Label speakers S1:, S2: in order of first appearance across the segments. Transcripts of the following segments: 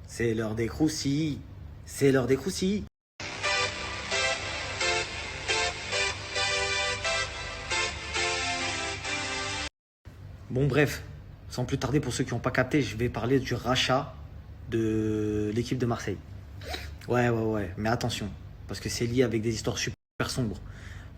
S1: C'est l'heure des croustilles. C'est l'heure des croustilles. Bon, bref, sans plus tarder, pour ceux qui n'ont pas capté, je vais parler du rachat de l'équipe de Marseille. Ouais, mais attention, parce que c'est lié avec des histoires super sombres.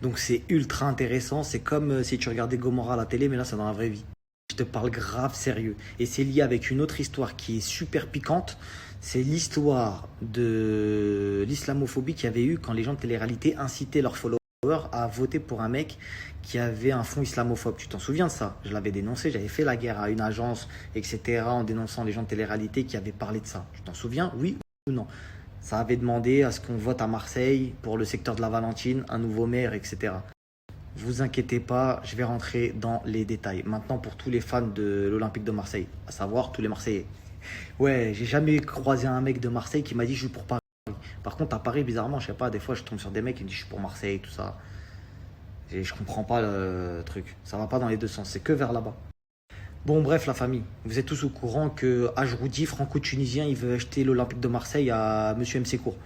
S1: Donc c'est ultra intéressant, c'est comme si tu regardais Gomorrah à la télé, mais là c'est dans la vraie vie. Je te parle grave sérieux. Et c'est lié avec une autre histoire qui est super piquante. C'est l'histoire de l'islamophobie qu'il y avait eu quand les gens de télé-réalité incitaient leurs followers à voter pour un mec qui avait un fond islamophobe. Tu t'en souviens de ça? Je l'avais dénoncé, j'avais fait la guerre à une agence, etc. en dénonçant les gens de télé-réalité qui avaient parlé de ça. Tu t'en souviens? Oui ou non? Ça avait demandé à ce qu'on vote à Marseille pour le secteur de la Valentine, un nouveau maire, etc. Vous inquiétez pas, je vais rentrer dans les détails. Maintenant, pour tous les fans de l'Olympique de Marseille, à savoir tous les Marseillais. Ouais, j'ai jamais croisé un mec de Marseille qui m'a dit je suis pour Paris. Par contre, à Paris, bizarrement, je sais pas, des fois je tombe sur des mecs qui me disent je suis pour Marseille, tout ça. Et je comprends pas le truc. Ça va pas dans les deux sens, c'est que vers là-bas. Bon, bref, la famille, vous êtes tous au courant que Ajroudi, franco-tunisien, il veut acheter l'Olympique de Marseille à Monsieur MC Cour.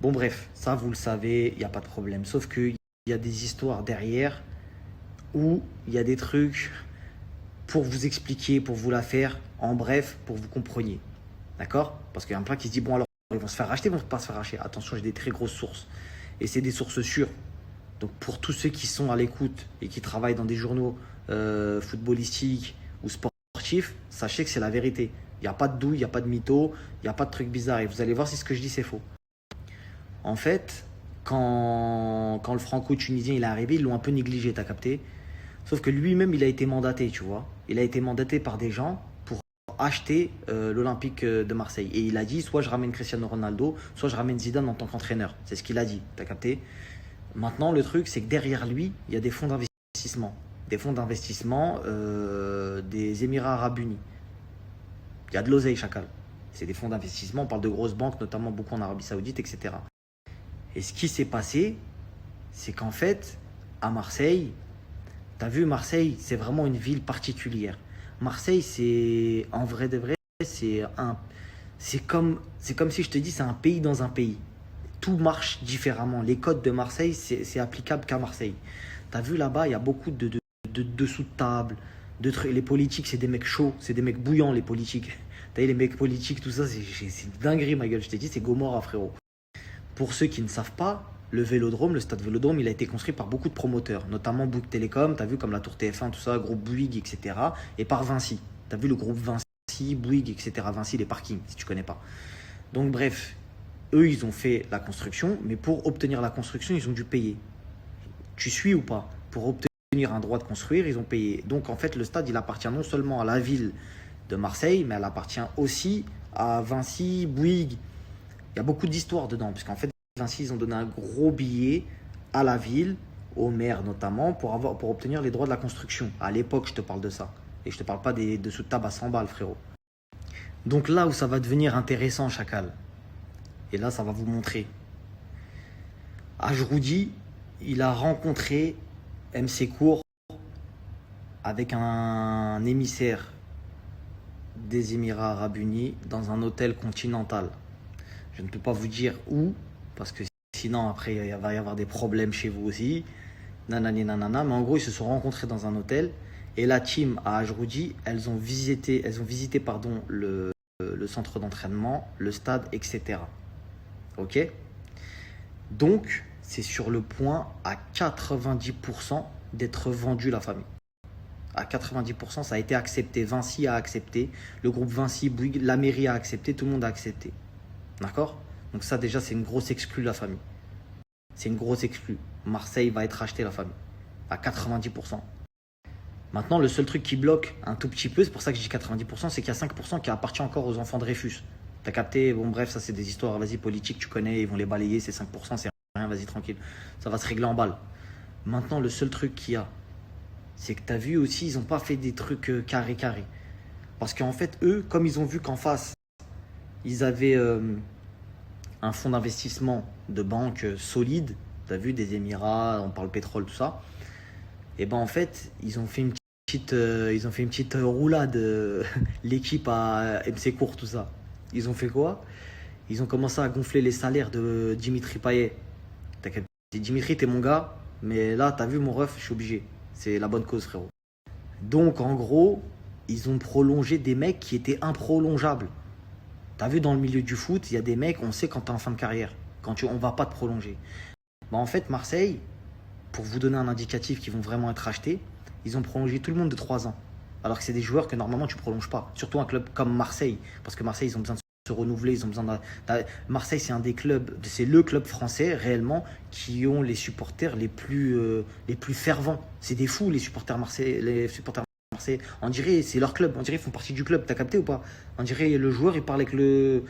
S1: Bon, bref, ça vous le savez, il n'y a pas de problème. Sauf qu'il y a des histoires derrière où il y a des trucs pour vous expliquer, pour vous la faire, en bref, pour que vous compreniez. D'accord? Parce qu'il y a un plein qui se dit, bon alors, ils vont se faire racheter, ils vont pas se faire racheter. Attention, j'ai des très grosses sources. Et c'est des sources sûres. Donc pour tous ceux qui sont à l'écoute et qui travaillent dans des journaux footballistiques ou sportifs, sachez que c'est la vérité. Il n'y a pas de douille, il n'y a pas de mytho, il n'y a pas de trucs bizarres. Et vous allez voir si ce que je dis c'est faux. En fait, quand le franco-tunisien il est arrivé, ils l'ont un peu négligé, t'as capté? Sauf que lui-même, il a été mandaté, tu vois. Il a été mandaté par des gens pour acheter l'Olympique de Marseille. Et il a dit, soit je ramène Cristiano Ronaldo, soit je ramène Zidane en tant qu'entraîneur. C'est ce qu'il a dit, t'as capté? Maintenant, le truc, c'est que derrière lui, il y a des fonds d'investissement. Des fonds d'investissement des Émirats Arabes Unis. Il y a de l'oseille, chacal. C'est des fonds d'investissement, on parle de grosses banques, notamment beaucoup en Arabie Saoudite, etc. Et ce qui s'est passé, c'est qu'en fait, à Marseille, t'as vu, Marseille, c'est vraiment une ville particulière. Marseille, c'est, en vrai de vrai, c'est comme si je te dis, c'est un pays dans un pays. Tout marche différemment. Les codes de Marseille, c'est applicable qu'à Marseille. T'as vu là-bas, il y a beaucoup de dessous de table, de trucs. Les politiques, c'est des mecs chauds, c'est des mecs bouillants, les politiques. T'as vu, les mecs politiques, tout ça, c'est une dinguerie, ma gueule. Je t'ai dit, c'est Gomorrah, frérot. Pour ceux qui ne savent pas, le Vélodrome, le stade Vélodrome, il a été construit par beaucoup de promoteurs, notamment Bouygues Télécom, t'as vu, comme la Tour TF1, tout ça, groupe Bouygues, etc. Et par Vinci. T'as vu le groupe Vinci, Bouygues, etc. Vinci, les parkings, si tu connais pas. Donc bref, eux, ils ont fait la construction, mais pour obtenir la construction, ils ont dû payer. Tu suis ou pas? Pour obtenir un droit de construire, ils ont payé. Donc en fait, le stade, il appartient non seulement à la ville de Marseille, mais elle appartient aussi à Vinci, Bouygues. Il y a beaucoup d'histoires dedans, puisqu'en fait, Vinci, ils ont donné un gros billet à la ville, au maire notamment, pour obtenir les droits de la construction. À l'époque, je te parle de ça. Et je te parle pas des dessous de table à 100 balles, frérot. Donc là où ça va devenir intéressant, chacal, et là, ça va vous montrer. Ajroudi, il a rencontré MC Cour avec un émissaire des Émirats Arabes Unis dans un hôtel continental. Je ne peux pas vous dire où, parce que sinon après il va y avoir des problèmes chez vous aussi. Nanani nanana, mais en gros ils se sont rencontrés dans un hôtel et la team à Ajroudi, elles ont visité pardon, le centre d'entraînement, le stade, etc. Ok? Donc, c'est sur le point à 90% d'être vendu, la famille. À 90%, ça a été accepté. Vinci a accepté. Le groupe Vinci, Bouygues, la mairie a accepté. Tout le monde a accepté. D'accord? Donc ça, déjà, c'est une grosse exclue, la famille. C'est une grosse exclue. Marseille va être acheté, la famille. À 90%. Maintenant, le seul truc qui bloque un tout petit peu, c'est pour ça que je dis 90%, c'est qu'il y a 5% qui appartient encore aux enfants de Dreyfus. T'as capté? Bon, bref, ça, c'est des histoires, vas-y, politiques, tu connais, ils vont les balayer, c'est 5%, c'est rien, vas-y, tranquille. Ça va se régler en balle. Maintenant, le seul truc qu'il y a, c'est que t'as vu aussi, ils n'ont pas fait des trucs carré. Parce qu'en fait, eux, comme ils ont vu qu'en face, ils avaient un fonds d'investissement de banque solide, t'as vu, des Émirats, on parle pétrole, tout ça, et ben en fait, ils ont fait une petite roulade, l'équipe à MC Court, tout ça. Ils ont fait quoi? Ils ont commencé à gonfler les salaires de Dimitri Payet. T'as capté? Dimitri, t'es mon gars, mais là, t'as vu mon ref, je suis obligé. C'est la bonne cause, frérot. Donc, en gros, ils ont prolongé des mecs qui étaient improlongeables. T'as vu, dans le milieu du foot, il y a des mecs, on sait quand t'es en fin de carrière, on va pas te prolonger. Bah, en fait, Marseille, pour vous donner un indicatif qui vont vraiment être achetés, ils ont prolongé tout le monde de 3 ans. Alors que c'est des joueurs que normalement tu ne prolonges pas. Surtout un club comme Marseille. Parce que Marseille, ils ont besoin de se renouveler. Ils ont besoin Marseille, c'est un des clubs, c'est le club français réellement qui ont les supporters les plus fervents. C'est des fous, les supporters Marseille. Les supporters Marseille. On dirait c'est leur club. On dirait qu'ils font partie du club. T'as capté ou pas? On dirait le joueur, il parle avec le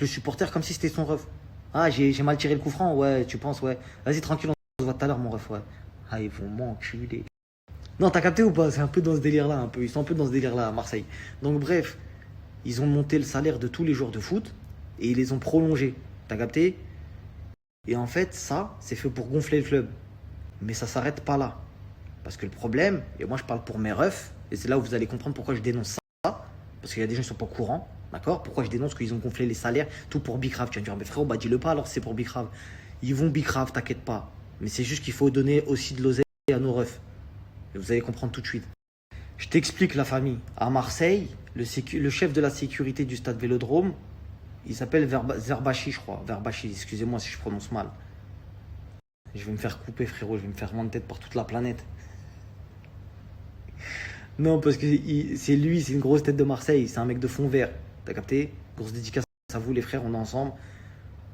S1: supporter comme si c'était son ref. Ah, j'ai mal tiré le coup franc. Ouais, tu penses, ouais. Vas-y, tranquille, on se voit tout à l'heure, mon ref. Ouais. Ah, ils vont m'enculer. Non, t'as capté ou pas? C'est un peu dans ce délire-là, un peu. Ils sont un peu dans ce délire-là à Marseille. Donc, bref, ils ont monté le salaire de tous les joueurs de foot et ils les ont prolongés. T'as capté? Et en fait, ça, c'est fait pour gonfler le club. Mais ça s'arrête pas là. Parce que le problème, et moi je parle pour mes refs, et c'est là où vous allez comprendre pourquoi je dénonce ça, parce qu'il y a des gens qui sont pas au courant, d'accord? Pourquoi je dénonce qu'ils ont gonflé les salaires, tout pour Bicrave. Tu vas me dire, mais frérot, bah dis-le pas alors si c'est pour Bicrave. Ils vont Bicrave, t'inquiète pas. Mais c'est juste qu'il faut donner aussi de l'oseille à nos refs. Et vous allez comprendre tout de suite. Je t'explique la famille. À Marseille, le chef de la sécurité du stade Vélodrome, il s'appelle Zerbachi, je crois. Verbachi, excusez-moi si je prononce mal. Je vais me faire couper, frérot, je vais me faire moins de tête par toute la planète. Non, parce que c'est lui, c'est une grosse tête de Marseille, c'est un mec de fond vert. T'as capté? Grosse dédicace à vous, les frères, on est ensemble.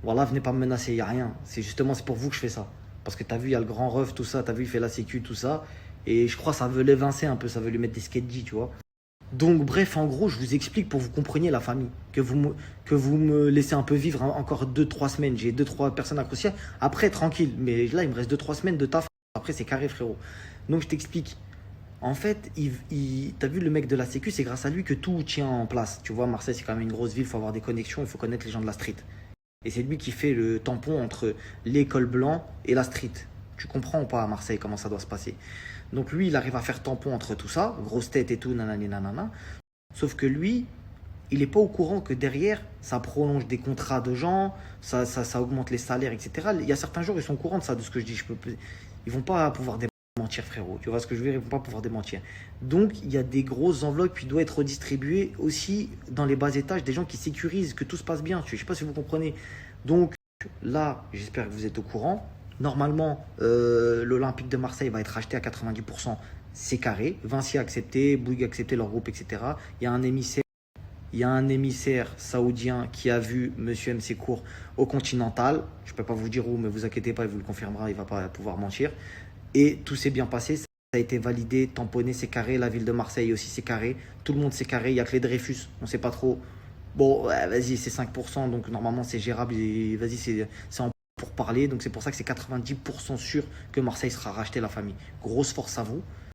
S1: Voilà, venez pas me menacer, y a rien. C'est pour vous que je fais ça. Parce que t'as vu, il y a le grand ref, tout ça, t'as vu, il fait la sécu, tout ça. Et je crois que ça veut l'évincer un peu, ça veut lui mettre des sketchs, tu vois. Donc, bref, en gros, je vous explique pour que vous compreniez la famille. Que vous me laissez un peu vivre encore 2-3 semaines. J'ai 2-3 personnes accrochées. Après, tranquille. Mais là, il me reste 2-3 semaines de taf. Après, c'est carré, frérot. Donc, je t'explique. En fait, t'as vu le mec de la sécu, c'est grâce à lui que tout tient en place. Tu vois, Marseille, c'est quand même une grosse ville, il faut avoir des connexions, il faut connaître les gens de la street. Et c'est lui qui fait le tampon entre l'école blanc et la street. Tu comprends ou pas à Marseille comment ça doit se passer? Donc lui, il arrive à faire tampon entre tout ça, grosse tête et tout, nanani nanana. Sauf que lui, il n'est pas au courant que derrière, ça prolonge des contrats de gens, ça augmente les salaires, etc. Il y a certains jours, ils sont au courant de ça, de ce que je dis. Ils vont pas pouvoir démentir, frérot. Tu vois ce que je veux dire? Ils vont pas pouvoir démentir. Donc, il y a des grosses enveloppes qui doivent être redistribuées aussi dans les bas étages, des gens qui sécurisent, que tout se passe bien. Je ne sais pas si vous comprenez. Donc, là, j'espère que vous êtes au courant. Normalement, l'Olympique de Marseille va être acheté à 90%. C'est carré. Vinci a accepté, Bouygues a accepté leur groupe, etc. Il y a un émissaire saoudien qui a vu Monsieur MC Cour au Continental. Je ne peux pas vous dire où, mais vous inquiétez pas, il vous le confirmera, il ne va pas pouvoir mentir. Et tout s'est bien passé, ça a été validé, tamponné, c'est carré. La ville de Marseille aussi, c'est carré. Tout le monde, c'est carré. Il n'y a que les Dreyfus, on ne sait pas trop. Bon, ouais, vas-y, c'est 5%, donc normalement, c'est gérable. Et vas-y, c'est en pour parler. Donc c'est pour ça que c'est 90% sûr que Marseille sera racheté, la famille. Grosse force à vous.